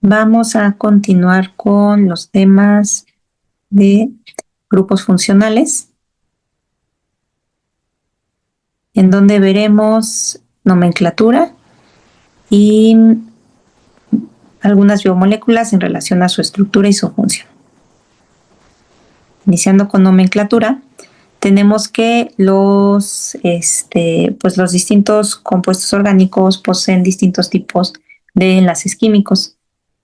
Vamos a continuar con los temas de grupos funcionales, en donde veremos nomenclatura y algunas biomoléculas en relación a su estructura y su función. Iniciando con nomenclatura, tenemos que los distintos compuestos orgánicos poseen distintos tipos de enlaces químicos.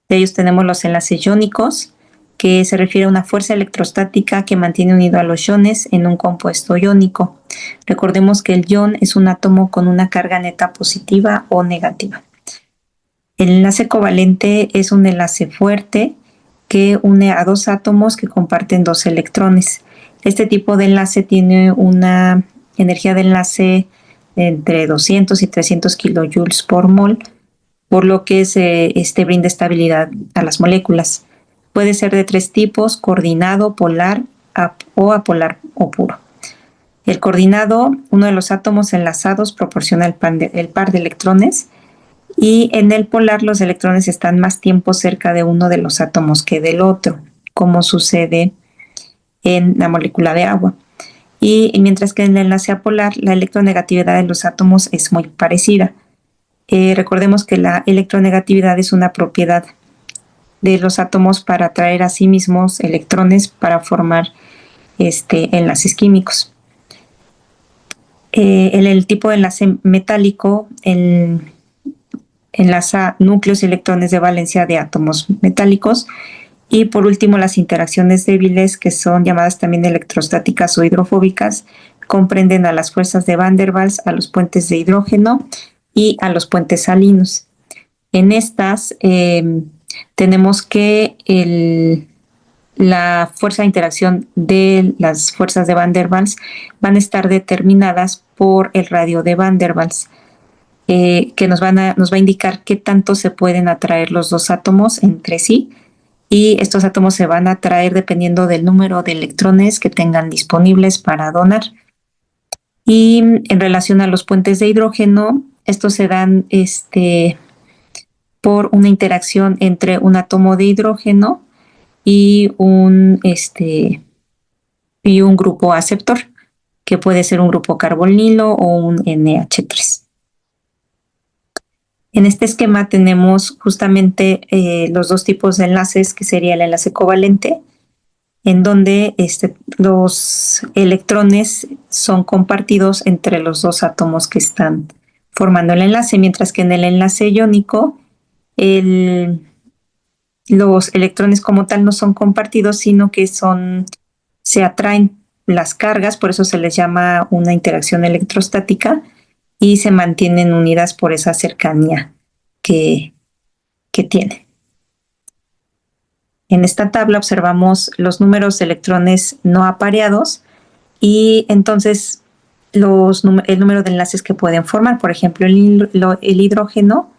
De ellos tenemos los enlaces iónicos, que se refiere a una fuerza electrostática que mantiene unido a los iones en un compuesto iónico. Recordemos que el ion es un átomo con una carga neta positiva o negativa. El enlace covalente es un enlace fuerte que une a dos átomos que comparten dos electrones. Este tipo de enlace tiene una energía de enlace entre 200 y 300 kilojoules por mol, por lo que se brinda estabilidad a las moléculas. Puede ser de tres tipos: coordinado, polar o apolar o puro. El coordinado, uno de los átomos enlazados proporciona el par de electrones, y en el polar los electrones están más tiempo cerca de uno de los átomos que del otro, como sucede en la molécula de agua. Y mientras que en el enlace apolar la electronegatividad de los átomos es muy parecida. Recordemos que la electronegatividad es una propiedad de los átomos para atraer a sí mismos electrones para formar enlaces químicos. El tipo de enlace metálico enlaza núcleos y electrones de valencia de átomos metálicos. Y por último, las interacciones débiles, que son llamadas también electrostáticas o hidrofóbicas, comprenden a las fuerzas de Van der Waals, a los puentes de hidrógeno y a los puentes salinos. En estas tenemos que la fuerza de interacción de las fuerzas de Van der Waals van a estar determinadas por el radio de Van der Waals, que nos va a indicar qué tanto se pueden atraer los dos átomos entre sí, y estos átomos se van a atraer dependiendo del número de electrones que tengan disponibles para donar. Y en relación a los puentes de hidrógeno, estos se dan por una interacción entre un átomo de hidrógeno y un grupo aceptor, que puede ser un grupo carbonilo o un NH3. En este esquema tenemos justamente los dos tipos de enlaces, que sería el enlace covalente, en donde los electrones son compartidos entre los dos átomos que están formando el enlace, mientras que en el enlace iónico los electrones como tal no son compartidos, sino que se atraen las cargas, por eso se les llama una interacción electrostática, y se mantienen unidas por esa cercanía que tienen. En esta tabla observamos los números de electrones no apareados y entonces el número de enlaces que pueden formar. Por ejemplo, el hidrógeno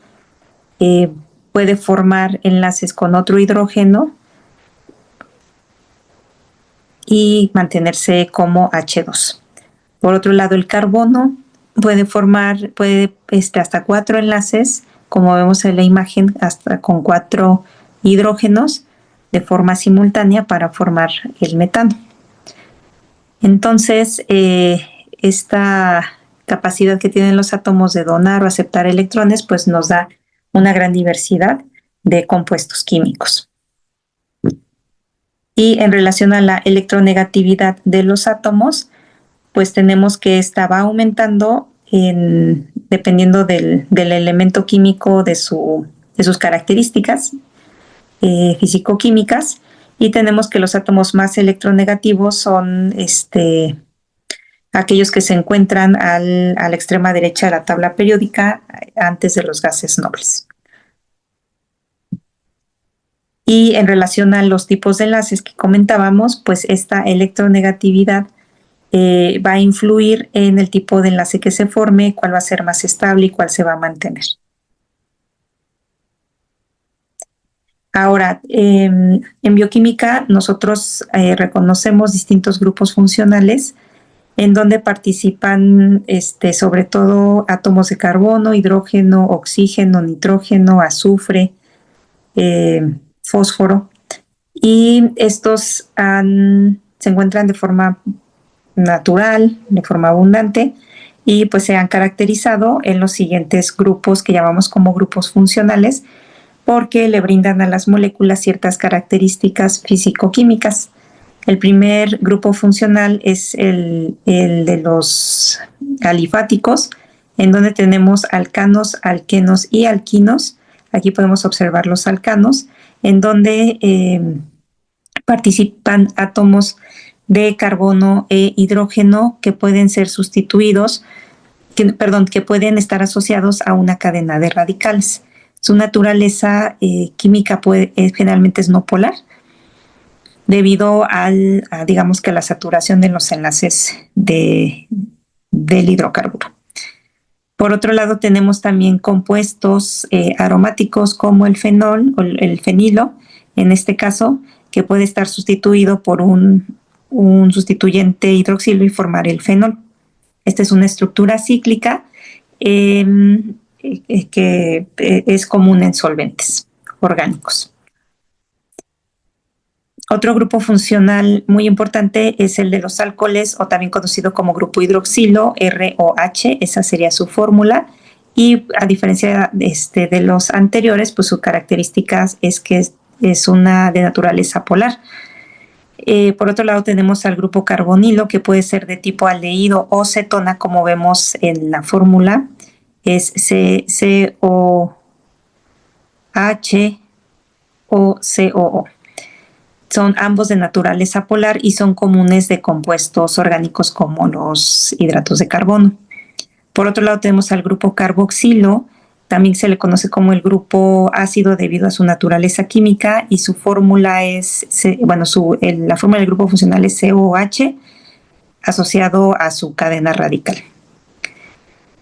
puede formar enlaces con otro hidrógeno y mantenerse como H2. Por otro lado, el carbono puede formar hasta 4 enlaces, como vemos en la imagen, hasta con 4 hidrógenos de forma simultánea para formar el metano. Entonces, esta capacidad que tienen los átomos de donar o aceptar electrones, pues nos da una gran diversidad de compuestos químicos. Y en relación a la electronegatividad de los átomos, pues tenemos que esta va aumentando dependiendo del elemento químico, de sus características físico-químicas, y tenemos que los átomos más electronegativos son aquellos que se encuentran a la extrema derecha de la tabla periódica, antes de los gases nobles. Y en relación a los tipos de enlaces que comentábamos, pues esta electronegatividad va a influir en el tipo de enlace que se forme, cuál va a ser más estable y cuál se va a mantener. Ahora, en bioquímica nosotros reconocemos distintos grupos funcionales en donde participan sobre todo átomos de carbono, hidrógeno, oxígeno, nitrógeno, azufre, fósforo, y estos se encuentran de forma natural, de forma abundante, y pues se han caracterizado en los siguientes grupos que llamamos como grupos funcionales, porque le brindan a las moléculas ciertas características físico-químicas. El primer grupo funcional es el de los alifáticos, en donde tenemos alcanos, alquenos y alquinos. Aquí podemos observar los alcanos, en donde participan átomos de carbono e hidrógeno que pueden ser sustituidos, que pueden estar asociados a una cadena de radicales. Su naturaleza química generalmente es no polar, debido digamos que a la saturación de los enlaces del hidrocarburo. Por otro lado, tenemos también compuestos aromáticos como el fenol o el fenilo, en este caso, que puede estar sustituido por un sustituyente hidroxilo y formar el fenol. Esta es una estructura cíclica que es común en solventes orgánicos. Otro grupo funcional muy importante es el de los alcoholes, o también conocido como grupo hidroxilo, ROH, esa sería su fórmula. Y a diferencia de los anteriores, pues su característica es que es una de naturaleza polar. Por otro lado tenemos al grupo carbonilo, que puede ser de tipo aldehído o cetona, como vemos en la fórmula. Es COH o COO. Son ambos de naturaleza polar y son comunes de compuestos orgánicos como los hidratos de carbono. Por otro lado tenemos al grupo carboxilo, también se le conoce como el grupo ácido debido a su naturaleza química, y su fórmula es, la fórmula del grupo funcional es COH asociado a su cadena radical.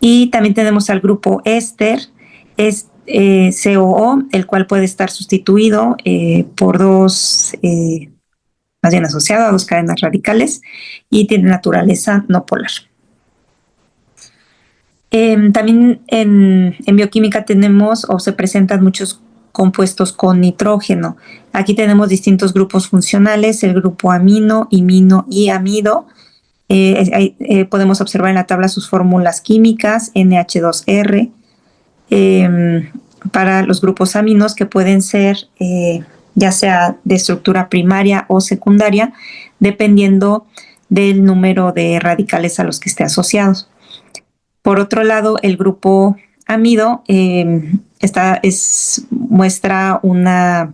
Y también tenemos al grupo éster, COO, el cual puede estar sustituido por más bien asociado a dos cadenas radicales, y tiene naturaleza no polar. También en bioquímica tenemos o se presentan muchos compuestos con nitrógeno. Aquí tenemos distintos grupos funcionales: el grupo amino, imino y amido. Podemos observar en la tabla sus fórmulas químicas: NH2R. Para los grupos aminos, que pueden ser ya sea de estructura primaria o secundaria, dependiendo del número de radicales a los que esté asociados. Por otro lado, el grupo amido muestra una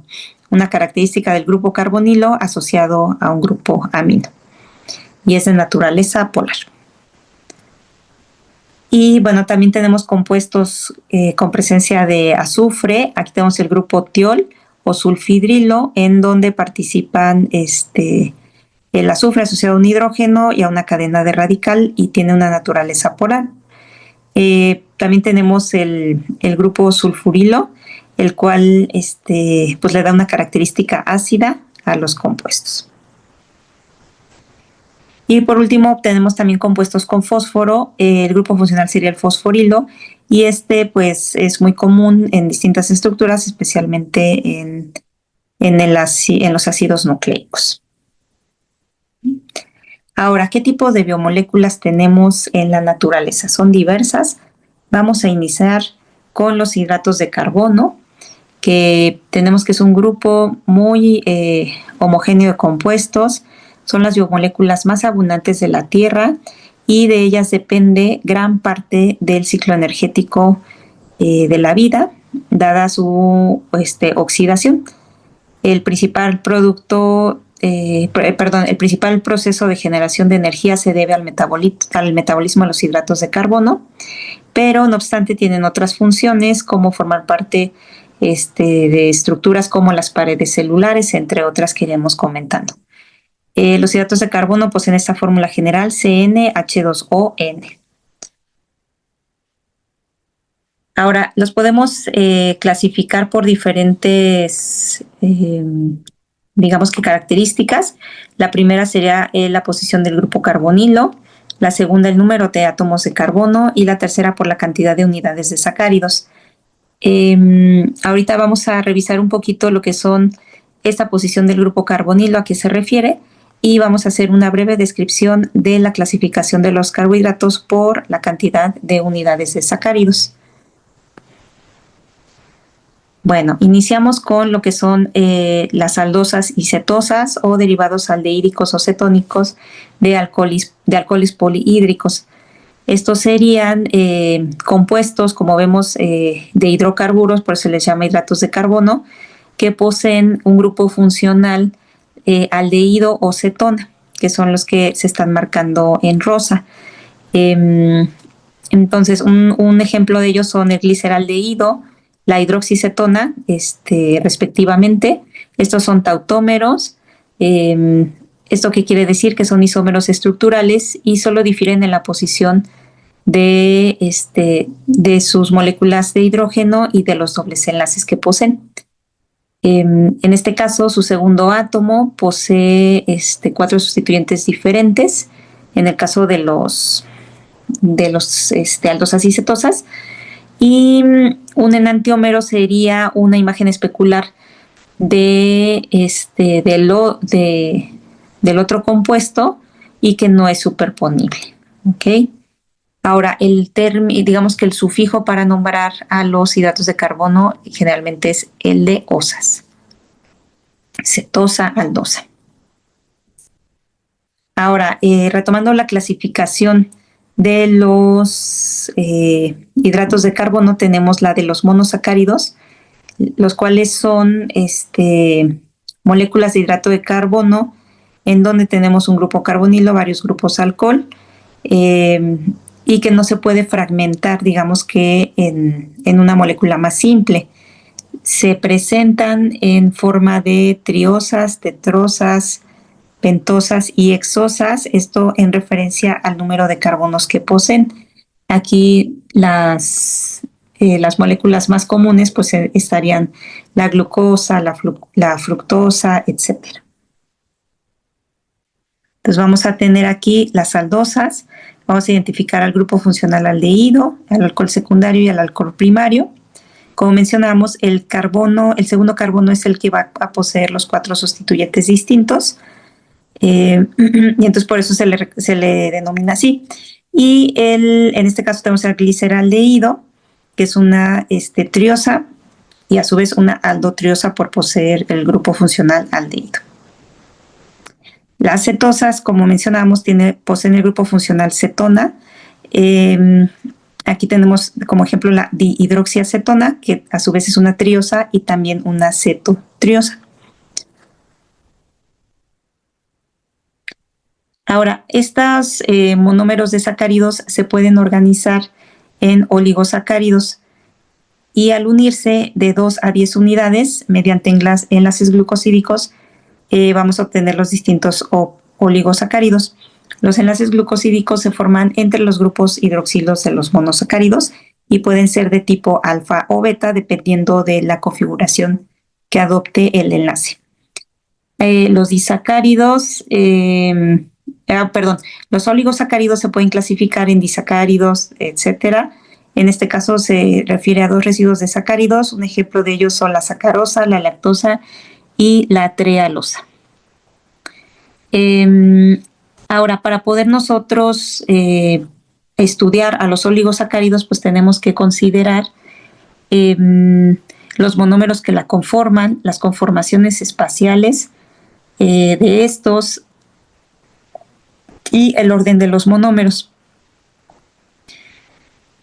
característica del grupo carbonilo asociado a un grupo amino, y es de naturaleza polar. Y bueno, también tenemos compuestos con presencia de azufre. Aquí tenemos el grupo tiol o sulfidrilo, en donde participan el azufre asociado a un hidrógeno y a una cadena de radical, y tiene una naturaleza polar. También tenemos el grupo sulfurilo, el cual pues le da una característica ácida a los compuestos. Y por último tenemos también compuestos con fósforo. El grupo funcional sería el fosforilo, y pues es muy común en distintas estructuras, especialmente en los ácidos nucleicos. Ahora, ¿qué tipo de biomoléculas tenemos en la naturaleza? Son diversas. Vamos a iniciar con los hidratos de carbono, que tenemos que es un grupo muy homogéneo de compuestos. Son las biomoléculas más abundantes de la Tierra, y de ellas depende gran parte del ciclo energético de la vida, dada su oxidación. El principal proceso de generación de energía se debe al metabolismo de los hidratos de carbono, pero no obstante tienen otras funciones, como formar parte de estructuras como las paredes celulares, entre otras que iremos comentando. Los hidratos de carbono poseen esta fórmula general: CnH2ON. Ahora, los podemos clasificar por diferentes, digamos que características. La primera sería la posición del grupo carbonilo, la segunda el número de átomos de carbono, y la tercera por la cantidad de unidades de sacáridos. Ahorita vamos a revisar un poquito lo que son esta posición del grupo carbonilo, a qué se refiere, y vamos a hacer una breve descripción de la clasificación de los carbohidratos por la cantidad de unidades de sacáridos. Bueno, iniciamos con lo que son las aldosas y cetosas o derivados aldehídicos o cetónicos de alcoholes polihídricos. Estos serían compuestos, como vemos, de hidrocarburos, por eso se les llama hidratos de carbono, que poseen un grupo funcional aldehído o cetona, que son los que se están marcando en rosa. Entonces, un ejemplo de ellos son el gliceraldehído, la hidroxicetona, respectivamente. Estos son tautómeros. ¿Esto qué quiere decir? Que son isómeros estructurales y solo difieren en la posición de sus moléculas de hidrógeno y de los dobles enlaces que poseen. En este caso, su segundo átomo posee 4 sustituyentes diferentes. En el caso de los aldosas y cetosas. Y un enantiómero sería una imagen especular del otro compuesto y que no es superponible. ¿Okay? Ahora, digamos que el sufijo para nombrar a los hidratos de carbono generalmente es el de osas. Cetosa, aldosa. Ahora, retomando la clasificación de los hidratos de carbono, tenemos la de los monosacáridos, los cuales son moléculas de hidrato de carbono en donde tenemos un grupo carbonilo, varios grupos alcohol, y que no se puede fragmentar, digamos que en una molécula más simple. Se presentan en forma de triosas, tetrosas, pentosas y hexosas, esto en referencia al número de carbonos que poseen. Aquí las moléculas más comunes pues estarían la glucosa, la fructosa, etc. Entonces vamos a tener aquí las aldosas, vamos a identificar al grupo funcional aldehído, al alcohol secundario y al alcohol primario. Como mencionamos, el segundo carbono es el que va a poseer los 4 sustituyentes distintos. Y entonces por eso se le denomina así. Y en este caso tenemos el gliceraldehído, que es una triosa y a su vez una aldotriosa por poseer el grupo funcional aldehído. Las cetosas, como mencionábamos, poseen el grupo funcional cetona. Aquí tenemos como ejemplo la dihidroxiacetona, que a su vez es una triosa y también una cetotriosa. Ahora, estos monómeros de sacáridos se pueden organizar en oligosacáridos y al unirse de 2 a 10 unidades mediante enlaces glucosídicos vamos a obtener los distintos oligosacáridos. Los enlaces glucosídicos se forman entre los grupos hidroxilos de los monosacáridos y pueden ser de tipo alfa o beta dependiendo de la configuración que adopte el enlace. Los disacáridos, los oligosacáridos se pueden clasificar en disacáridos, etcétera. En este caso se refiere a 2 residuos de sacáridos. Un ejemplo de ellos son la sacarosa, la lactosa y la trealosa. Ahora, para poder nosotros estudiar a los oligosacáridos, pues tenemos que considerar los monómeros que la conforman, las conformaciones espaciales de estos y el orden de los monómeros.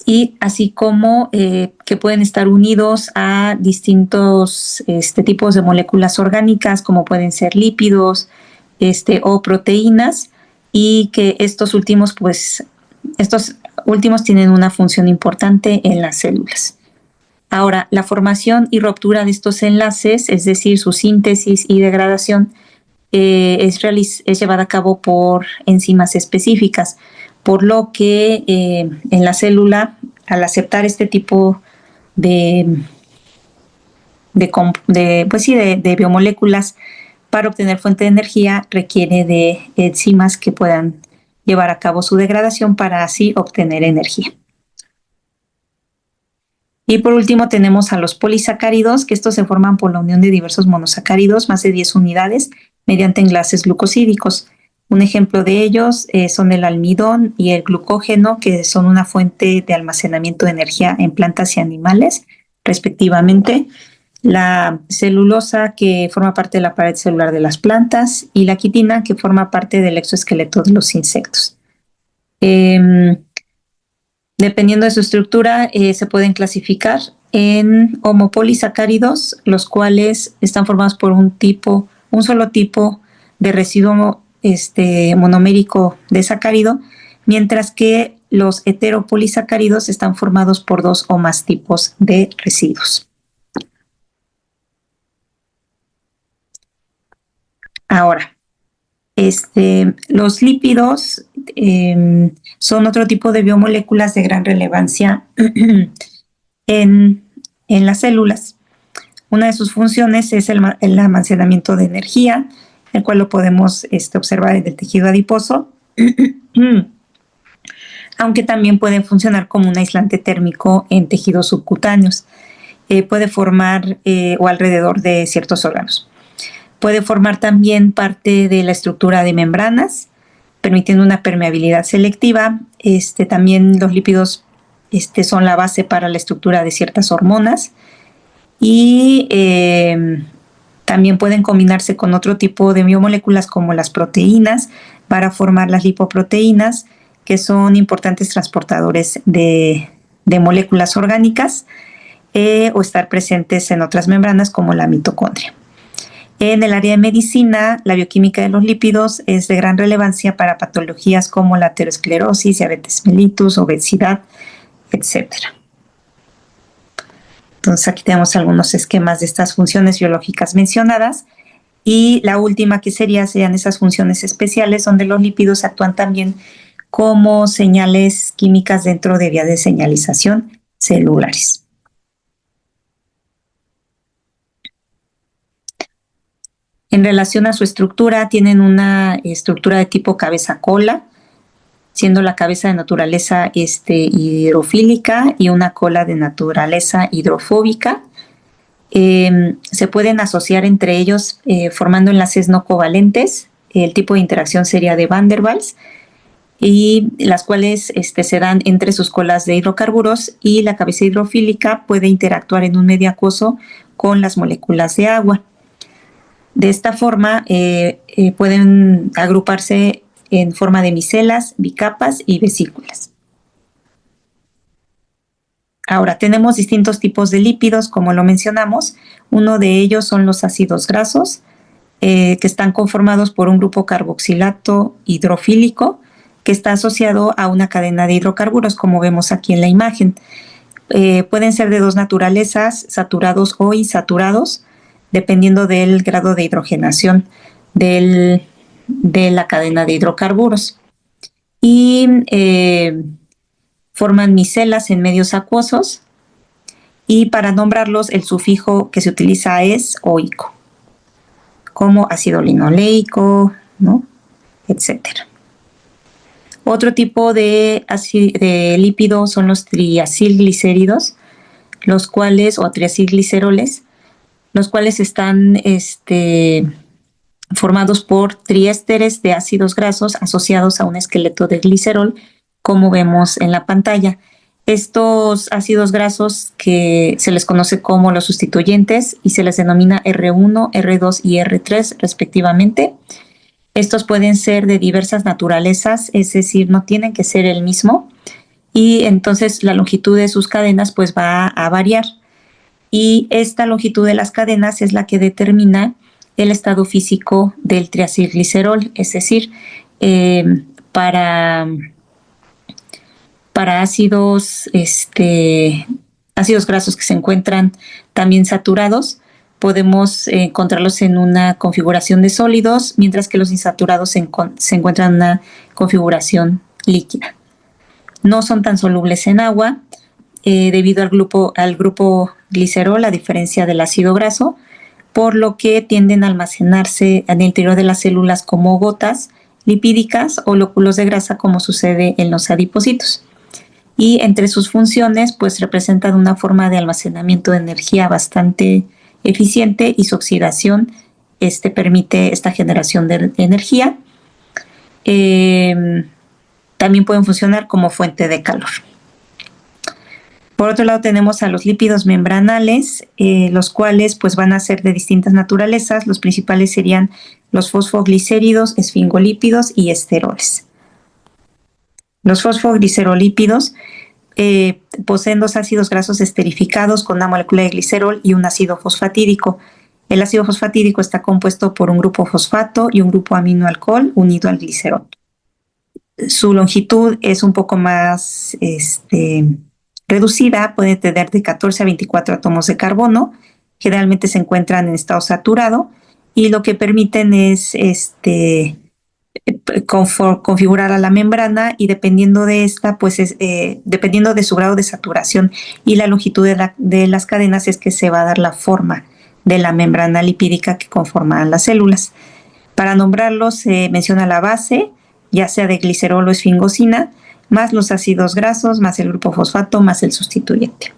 Y así como que pueden estar unidos a distintos tipos de moléculas orgánicas, como pueden ser lípidos o proteínas, y que estos últimos tienen una función importante en las células. Ahora, la formación y ruptura de estos enlaces, es decir, su síntesis y degradación, es llevada a cabo por enzimas específicas, por lo que en la célula, al aceptar este tipo de biomoléculas para obtener fuente de energía, requiere de enzimas que puedan llevar a cabo su degradación para así obtener energía. Y por último tenemos a los polisacáridos, que estos se forman por la unión de diversos monosacáridos, más de 10 unidades, mediante enlaces glucosídicos. Un ejemplo de ellos son el almidón y el glucógeno, que son una fuente de almacenamiento de energía en plantas y animales, respectivamente. La celulosa, que forma parte de la pared celular de las plantas, y la quitina, que forma parte del exoesqueleto de los insectos. Dependiendo de su estructura, se pueden clasificar en homopolisacáridos, los cuales están formados por un solo tipo de residuo monomérico de sacárido, mientras que los heteropolisacáridos están formados por 2 o más tipos de residuos. Ahora, los lípidos son otro tipo de biomoléculas de gran relevancia en las células. Una de sus funciones es el almacenamiento de energía, el cual lo podemos observar en el tejido adiposo, aunque también pueden funcionar como un aislante térmico en tejidos subcutáneos. Puede formar o alrededor de ciertos órganos. Puede formar también parte de la estructura de membranas, permitiendo una permeabilidad selectiva. También los lípidos son la base para la estructura de ciertas hormonas y también pueden combinarse con otro tipo de biomoléculas como las proteínas para formar las lipoproteínas, que son importantes transportadores de moléculas orgánicas o estar presentes en otras membranas como la mitocondria. En el área de medicina, la bioquímica de los lípidos es de gran relevancia para patologías como la aterosclerosis, diabetes mellitus, obesidad, etc. Entonces aquí tenemos algunos esquemas de estas funciones biológicas mencionadas. Y la última que serían esas funciones especiales, donde los lípidos actúan también como señales químicas dentro de vías de señalización celulares. En relación a su estructura, tienen una estructura de tipo cabeza-cola, siendo la cabeza de naturaleza hidrofílica y una cola de naturaleza hidrofóbica. Se pueden asociar entre ellos formando enlaces no covalentes. El tipo de interacción sería de Van der Waals, y las cuales se dan entre sus colas de hidrocarburos, y la cabeza hidrofílica puede interactuar en un medio acuoso con las moléculas de agua. De esta forma pueden agruparse en forma de micelas, bicapas y vesículas. Ahora, tenemos distintos tipos de lípidos, como lo mencionamos. Uno de ellos son los ácidos grasos, que están conformados por un grupo carboxilato hidrofílico que está asociado a una cadena de hidrocarburos, como vemos aquí en la imagen. Pueden ser de dos naturalezas, saturados o insaturados, dependiendo del grado de hidrogenación de la cadena de hidrocarburos. Y forman micelas en medios acuosos, y para nombrarlos el sufijo que se utiliza es oico, como ácido linoleico, ¿no? Etcétera. Otro tipo de lípidos son los triacilglicéridos, los cuales, o triacilgliceroles, los cuales están formados por triésteres de ácidos grasos asociados a un esqueleto de glicerol, como vemos en la pantalla. Estos ácidos grasos, que se les conoce como los sustituyentes y se les denomina R1, R2 y R3 respectivamente. Estos pueden ser de diversas naturalezas, es decir, no tienen que ser el mismo, y entonces la longitud de sus cadenas pues va a variar. Y esta longitud de las cadenas es la que determina el estado físico del triacilglicerol, es decir, para ácidos grasos que se encuentran también saturados, podemos encontrarlos en una configuración de sólidos, mientras que los insaturados se encuentran en una configuración líquida. No son tan solubles en agua debido al grupo glicerol, a diferencia del ácido graso, por lo que tienden a almacenarse en el interior de las células como gotas lipídicas o lóculos de grasa, como sucede en los adipocitos. y entre sus funciones pues representan una forma de almacenamiento de energía bastante eficiente y su oxidación permite esta generación de energía. También pueden funcionar como fuente de calor. Por otro lado tenemos a los lípidos membranales, los cuales pues van a ser de distintas naturalezas. Los principales serían los fosfoglicéridos, esfingolípidos y esteroles. Los fosfoglicerolípidos poseen dos ácidos grasos esterificados con una molécula de glicerol y un ácido fosfatídico. El ácido fosfatídico está compuesto por un grupo fosfato y un grupo aminoalcohol unido al glicerol. Su longitud es un poco más reducida, puede tener de 14 a 24 átomos de carbono, generalmente se encuentran en estado saturado y lo que permiten es configurar a la membrana y dependiendo de esta, pues dependiendo de su grado de saturación y la longitud de las cadenas es que se va a dar la forma de la membrana lipídica que conforman las células. Para nombrarlos se menciona la base, ya sea de glicerol o esfingosina, más los ácidos grasos, más el grupo fosfato, más el sustituyente.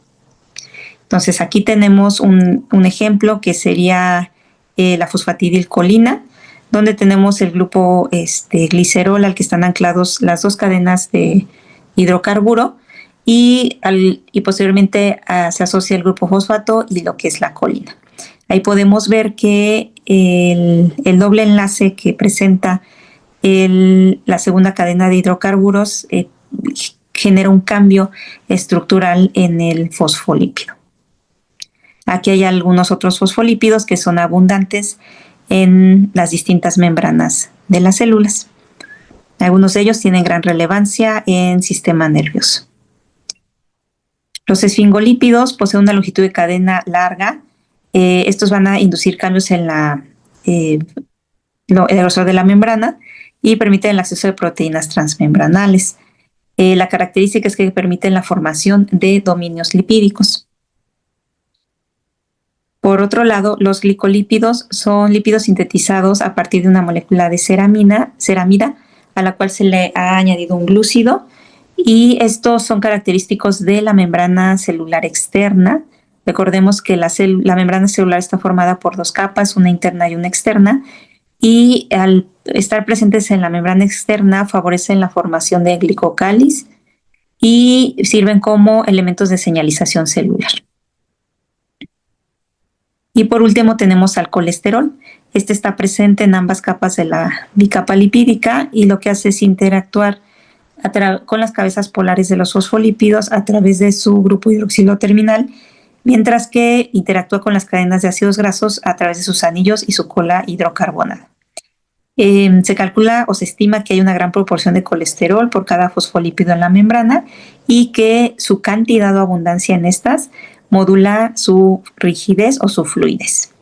Entonces aquí tenemos un ejemplo que sería la fosfatidilcolina, donde tenemos el grupo glicerol al que están anclados las dos cadenas de hidrocarburo y posteriormente se asocia el grupo fosfato y lo que es la colina. Ahí podemos ver que el doble enlace que presenta la segunda cadena de hidrocarburos genera un cambio estructural en el fosfolípido. Aquí hay algunos otros fosfolípidos que son abundantes en las distintas membranas de las células. Algunos de ellos tienen gran relevancia en sistema nervioso. Los esfingolípidos poseen una longitud de cadena larga. Estos van a inducir cambios en el grosor de la membrana y permiten el acceso de proteínas transmembranales. La característica es que permiten la formación de dominios lipídicos. Por otro lado, los glicolípidos son lípidos sintetizados a partir de una molécula de ceramida, a la cual se le ha añadido un glúcido, y estos son característicos de la membrana celular externa. Recordemos que la membrana celular está formada por dos capas, una interna y una externa, y al estar presentes en la membrana externa favorecen la formación de glicocális y sirven como elementos de señalización celular. Y por último tenemos al colesterol. Este está presente en ambas capas de la bicapa lipídica y lo que hace es interactuar con las cabezas polares de los fosfolípidos a través de su grupo hidroxilo terminal, mientras que interactúa con las cadenas de ácidos grasos a través de sus anillos y su cola hidrocarbonada. Se calcula o se estima que hay una gran proporción de colesterol por cada fosfolípido en la membrana y que su cantidad o abundancia en estas modula su rigidez o su fluidez.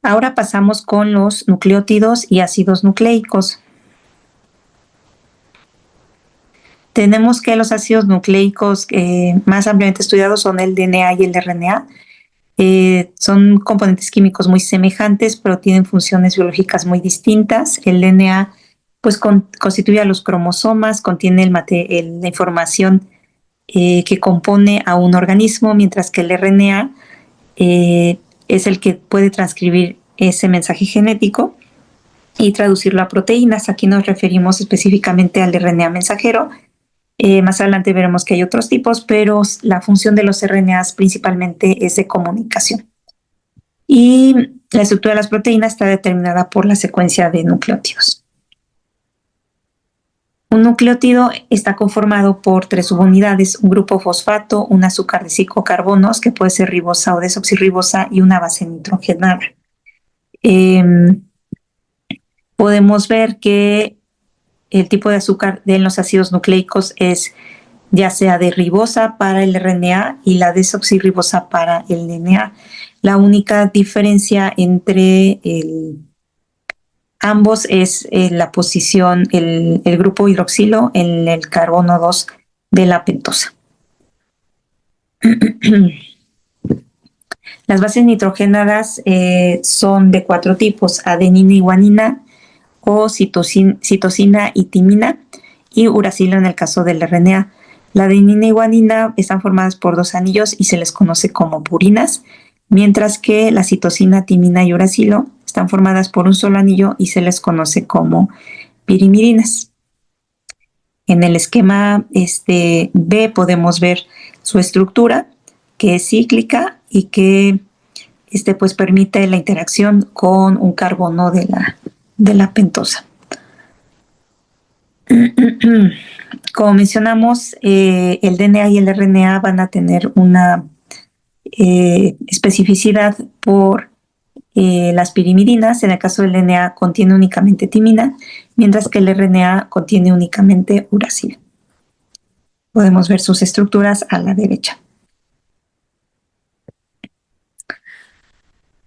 Ahora pasamos con los nucleótidos y ácidos nucleicos. Tenemos que los ácidos nucleicos más ampliamente estudiados son el DNA y el RNA. Son componentes químicos muy semejantes, pero tienen funciones biológicas muy distintas. El DNA pues, constituye a los cromosomas, contiene la información que compone a un organismo, mientras que el RNA es el que puede transcribir ese mensaje genético y traducirlo a proteínas. Aquí nos referimos específicamente al RNA mensajero. Más adelante veremos que hay otros tipos, pero la función de los RNAs principalmente es de comunicación. Y la estructura de las proteínas está determinada por la secuencia de nucleótidos. Un nucleótido está conformado por 3 subunidades, un grupo fosfato, un azúcar de 5 carbonos, que puede ser ribosa o desoxirribosa, y una base nitrogenada. Podemos ver que el tipo de azúcar de los ácidos nucleicos es ya sea de ribosa para el RNA y la desoxirribosa para el DNA. La única diferencia entre ambos es la posición, el grupo hidroxilo en el carbono 2 de la pentosa. Las bases nitrogenadas son de 4 tipos: adenina y guanina, o citosina y timina, y uracilo en el caso del RNA. La adenina y guanina están formadas por dos anillos y se les conoce como purinas, mientras que la citosina, timina y uracilo están formadas por un solo anillo y se les conoce como pirimidines. En el esquema B podemos ver su estructura, que es cíclica y que pues permite la interacción con un carbono de la pentosa. Como mencionamos, el DNA y el RNA van a tener una especificidad por las pirimidinas. En el caso del DNA contiene únicamente timina, mientras que el RNA contiene únicamente uracilo. Podemos ver sus estructuras a la derecha.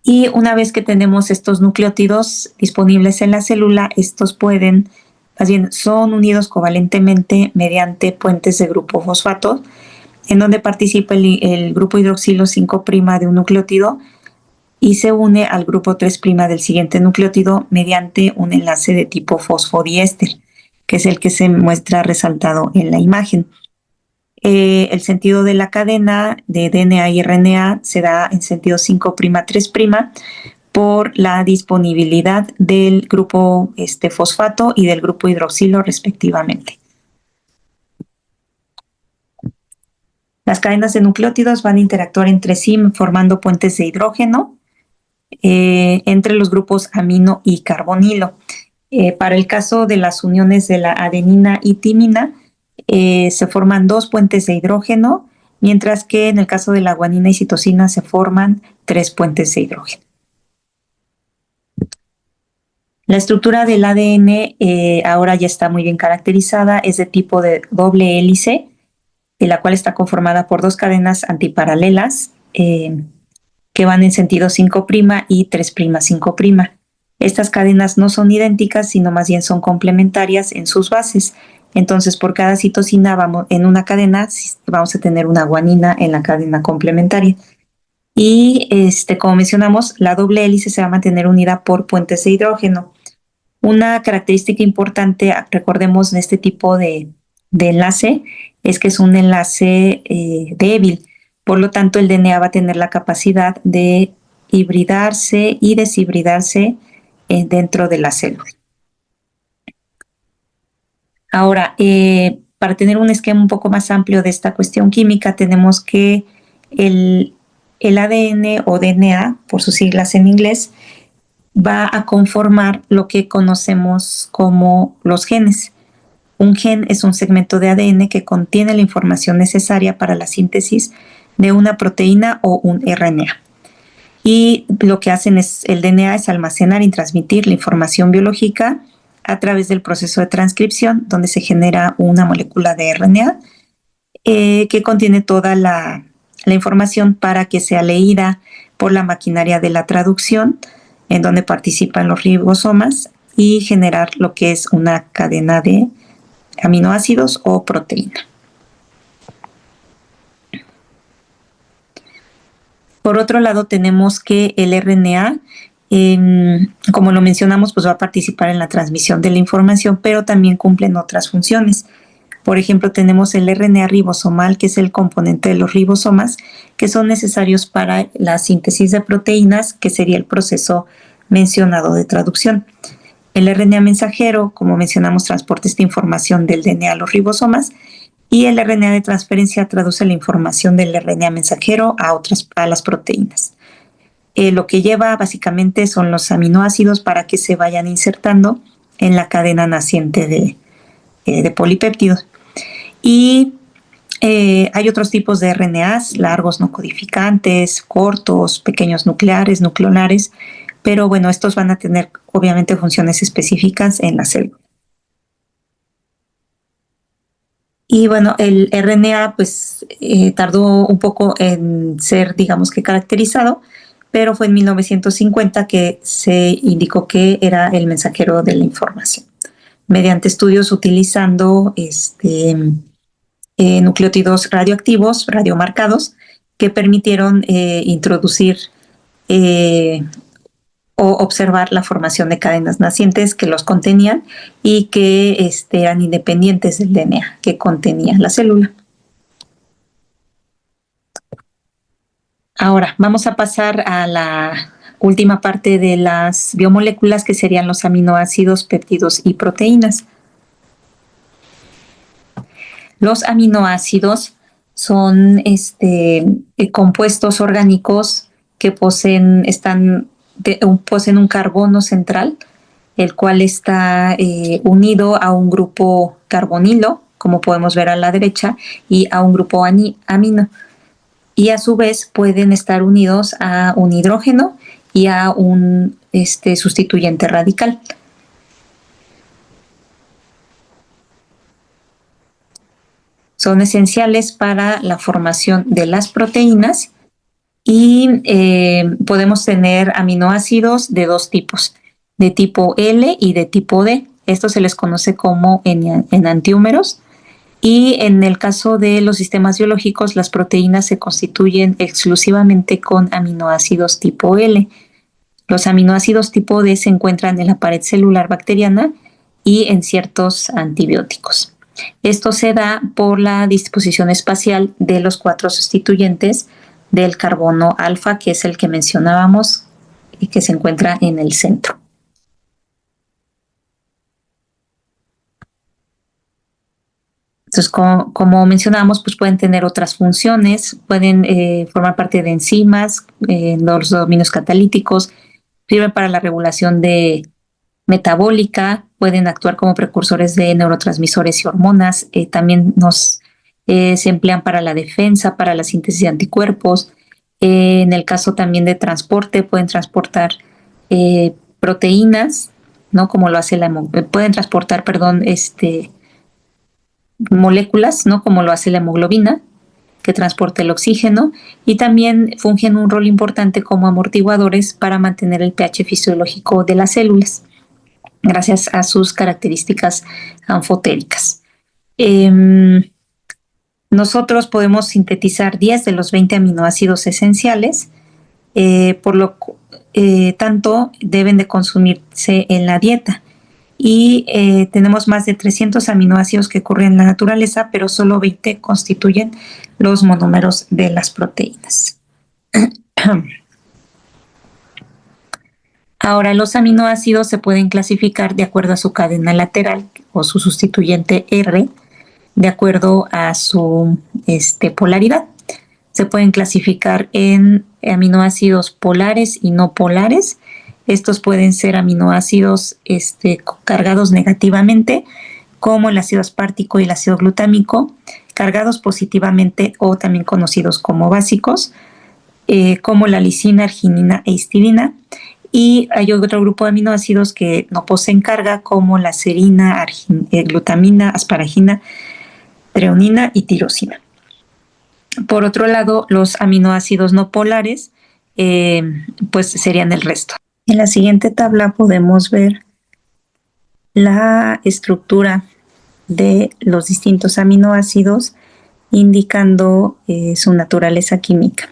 Y una vez que tenemos estos nucleótidos disponibles en la célula, estos pueden, más bien, son unidos covalentemente mediante puentes de grupo fosfato, en donde participa el grupo hidroxilo 5' de un nucleótido y se une al grupo 3' del siguiente nucleótido mediante un enlace de tipo fosfodiéster, que es el que se muestra resaltado en la imagen. El sentido de la cadena de DNA y RNA se da en sentido 5', 3' por la disponibilidad del grupo fosfato y del grupo hidroxilo respectivamente. Las cadenas de nucleótidos van a interactuar entre sí formando puentes de hidrógeno entre los grupos amino y carbonilo. Para el caso de las uniones de la adenina y timina, se forman dos puentes de hidrógeno, mientras que en el caso de la guanina y citosina se forman tres puentes de hidrógeno. La estructura del ADN ahora ya está muy bien caracterizada, es de tipo de doble hélice, la cual está conformada por dos cadenas antiparalelas que van en sentido 5' y 3', 5'. Estas cadenas no son idénticas, sino más bien son complementarias en sus bases. Entonces, por cada citosina en una cadena, vamos a tener una guanina en la cadena complementaria. Y como mencionamos, la doble hélice se va a mantener unida por puentes de hidrógeno. Una característica importante, recordemos, en este tipo de enlace, es que es un enlace débil. Por lo tanto, el DNA va a tener la capacidad de hibridarse y deshibridarse dentro de la célula. Ahora, para tener un esquema un poco más amplio de esta cuestión química, tenemos que el ADN o DNA, por sus siglas en inglés, va a conformar lo que conocemos como los genes. Un gen es un segmento de ADN que contiene la información necesaria para la síntesis de una proteína o un RNA. Y lo que hacen el DNA es almacenar y transmitir la información biológica a través del proceso de transcripción, donde se genera una molécula de RNA que contiene toda la información para que sea leída por la maquinaria de la traducción, en donde participan los ribosomas, y generar lo que es una cadena de aminoácidos o proteína. Por otro lado, tenemos que el RNA, como lo mencionamos, pues va a participar en la transmisión de la información, pero también cumplen otras funciones. Por ejemplo, tenemos el RNA ribosomal, que es el componente de los ribosomas, que son necesarios para la síntesis de proteínas, que sería el proceso mencionado de traducción. El RNA mensajero, como mencionamos, transporta esta información del DNA a los ribosomas, y el RNA de transferencia traduce la información del RNA mensajero a las proteínas. Lo que lleva básicamente son los aminoácidos para que se vayan insertando en la cadena naciente de polipéptidos. Y hay otros tipos de RNAs, largos no codificantes, cortos, pequeños nucleares, nucleolares, pero bueno, estos van a tener obviamente funciones específicas en la célula. Y bueno, el RNA pues tardó un poco en ser, digamos que caracterizado, pero fue en 1950 que se indicó que era el mensajero de la información, mediante estudios utilizando nucleótidos radioactivos, radiomarcados, que permitieron introducir o observar la formación de cadenas nacientes que los contenían y que eran independientes del DNA que contenía la célula. Ahora vamos a pasar a la última parte de las biomoléculas, que serían los aminoácidos, péptidos y proteínas. Los aminoácidos son compuestos orgánicos que poseen un carbono central, el cual está unido a un grupo carbonilo, como podemos ver a la derecha, y a un grupo amino. Y a su vez pueden estar unidos a un hidrógeno y a un sustituyente radical. Son esenciales para la formación de las proteínas y podemos tener aminoácidos de dos tipos, de tipo L y de tipo D. Esto se les conoce como enantiómeros. Y en el caso de los sistemas biológicos, las proteínas se constituyen exclusivamente con aminoácidos tipo L. Los aminoácidos tipo D se encuentran en la pared celular bacteriana y en ciertos antibióticos. Esto se da por la disposición espacial de los 4 sustituyentes del carbono alfa, que es el que mencionábamos y que se encuentra en el centro. Entonces, como mencionábamos, pues pueden tener otras funciones, pueden formar parte de enzimas, los dominios catalíticos, sirven para la regulación metabólica, pueden actuar como precursores de neurotransmisores y hormonas, también se emplean para la defensa, para la síntesis de anticuerpos. En el caso también de transporte, pueden transportar proteínas, ¿no? Como lo hace pueden transportar, moléculas, ¿no? Como lo hace la hemoglobina, que transporta el oxígeno, y también fungen un rol importante como amortiguadores para mantener el pH fisiológico de las células, gracias a sus características anfotéricas. Nosotros podemos sintetizar 10 de los 20 aminoácidos esenciales, por lo tanto deben de consumirse en la dieta. Y tenemos más de 300 aminoácidos que ocurren en la naturaleza, pero solo 20 constituyen los monómeros de las proteínas. Ahora, los aminoácidos se pueden clasificar de acuerdo a su cadena lateral o su sustituyente R, de acuerdo a su polaridad. Se pueden clasificar en aminoácidos polares y no polares. Estos pueden ser aminoácidos cargados negativamente, como el ácido aspartico y el ácido glutámico, cargados positivamente o también conocidos como básicos, como la lisina, arginina e histidina. Y hay otro grupo de aminoácidos que no poseen carga, como la serina, glutamina, asparagina, treonina y tirosina. Por otro lado, los aminoácidos no polares pues serían el resto. En la siguiente tabla podemos ver la estructura de los distintos aminoácidos, indicando su naturaleza química.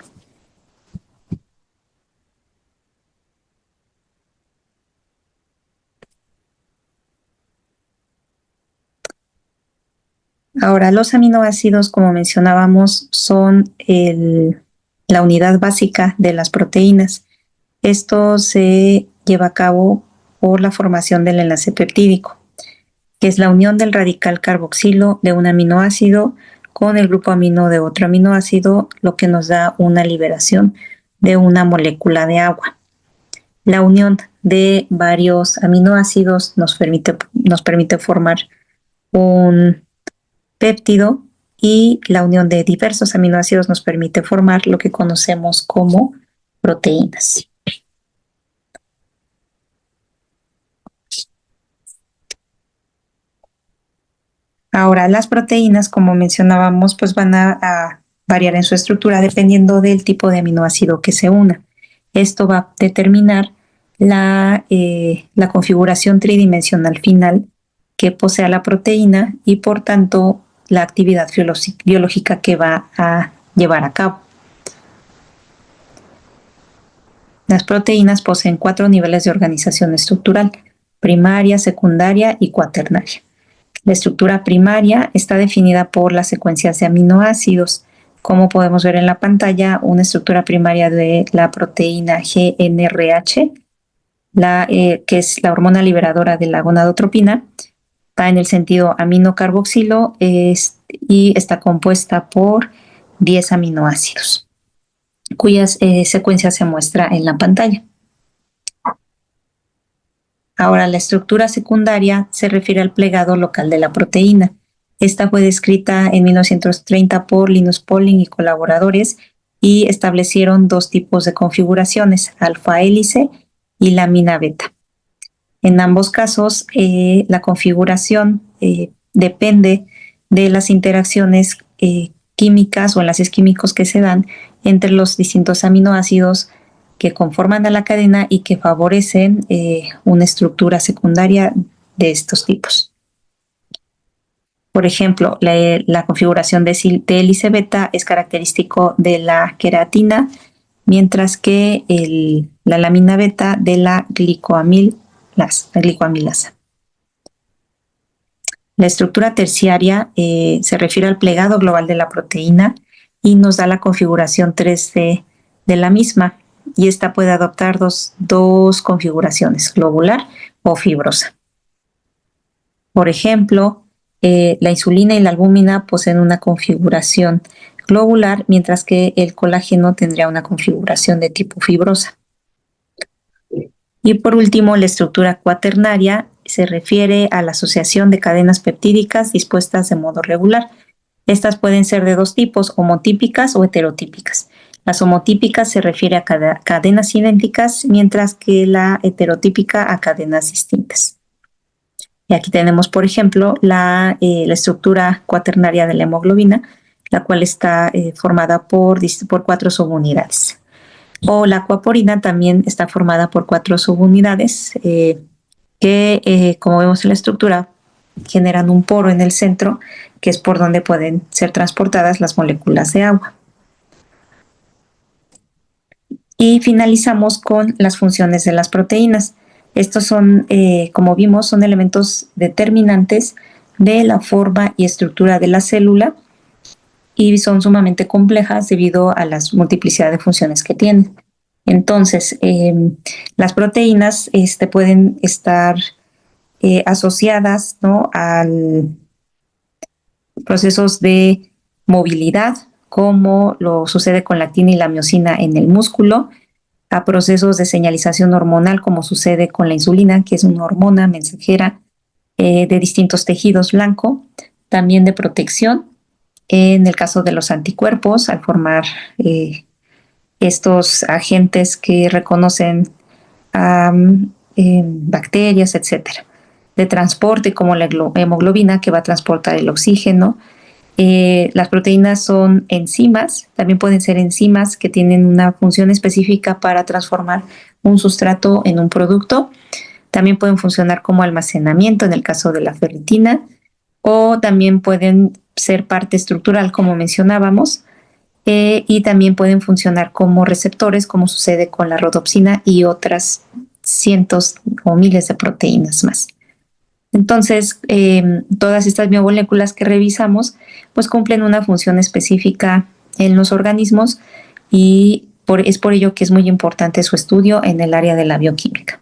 Ahora, los aminoácidos, como mencionábamos, son la unidad básica de las proteínas. Esto se lleva a cabo por la formación del enlace peptídico, que es la unión del radical carboxilo de un aminoácido con el grupo amino de otro aminoácido, lo que nos da una liberación de una molécula de agua. La unión de varios aminoácidos nos permite formar un péptido, y la unión de diversos aminoácidos nos permite formar lo que conocemos como proteínas. Ahora, las proteínas, como mencionábamos, pues van a variar en su estructura dependiendo del tipo de aminoácido que se una. Esto va a determinar la configuración tridimensional final que posea la proteína y, por tanto, la actividad biológica que va a llevar a cabo. Las proteínas poseen 4 niveles de organización estructural: primaria, secundaria y cuaternaria. La estructura primaria está definida por las secuencias de aminoácidos. Como podemos ver en la pantalla, una estructura primaria de la proteína GNRH, que es la hormona liberadora de la gonadotropina, está en el sentido aminocarboxilo y está compuesta por 10 aminoácidos, cuyas secuencias se muestra en la pantalla. Ahora, la estructura secundaria se refiere al plegado local de la proteína. Esta fue descrita en 1930 por Linus Pauling y colaboradores y establecieron 2 tipos de configuraciones, alfa hélice y lámina beta. En ambos casos, la configuración depende de las interacciones químicas o enlaces químicos que se dan entre los distintos aminoácidos que conforman a la cadena y que favorecen una estructura secundaria de estos tipos. Por ejemplo, la configuración de hélice beta es característico de la queratina, mientras que la lámina beta de la glicoamilasa. La estructura terciaria se refiere al plegado global de la proteína y nos da la configuración 3D de la misma, y esta puede adoptar dos configuraciones, globular o fibrosa. Por ejemplo, la insulina y la albúmina poseen una configuración globular, mientras que el colágeno tendría una configuración de tipo fibrosa. Y por último, la estructura cuaternaria se refiere a la asociación de cadenas peptídicas dispuestas de modo regular. Estas pueden ser de 2 tipos, homotípicas o heterotípicas. Las homotípicas se refiere a cadenas idénticas, mientras que la heterotípica a cadenas distintas. Y aquí tenemos, por ejemplo, la estructura cuaternaria de la hemoglobina, la cual está formada por 4 subunidades. O la aquaporina también está formada por 4 subunidades que, como vemos en la estructura, generan un poro en el centro, que es por donde pueden ser transportadas las moléculas de agua. Y finalizamos con las funciones de las proteínas. Estos son, como vimos, son elementos determinantes de la forma y estructura de la célula y son sumamente complejas debido a la multiplicidad de funciones que tienen. Entonces, las proteínas pueden estar asociadas, ¿no?, a procesos de movilidad, como lo sucede con la actina y la miosina en el músculo, a procesos de señalización hormonal, como sucede con la insulina, que es una hormona mensajera de distintos tejidos blanco, también de protección, en el caso de los anticuerpos, al formar estos agentes que reconocen bacterias, etcétera. De transporte, como la hemoglobina, que va a transportar el oxígeno. Las proteínas son enzimas, también pueden ser enzimas que tienen una función específica para transformar un sustrato en un producto. También pueden funcionar como almacenamiento en el caso de la ferritina, o también pueden ser parte estructural, como mencionábamos, y también pueden funcionar como receptores, como sucede con la rodopsina y otras cientos o miles de proteínas más. Entonces, todas estas biomoléculas que revisamos, pues cumplen una función específica en los organismos y es por ello que es muy importante su estudio en el área de la bioquímica.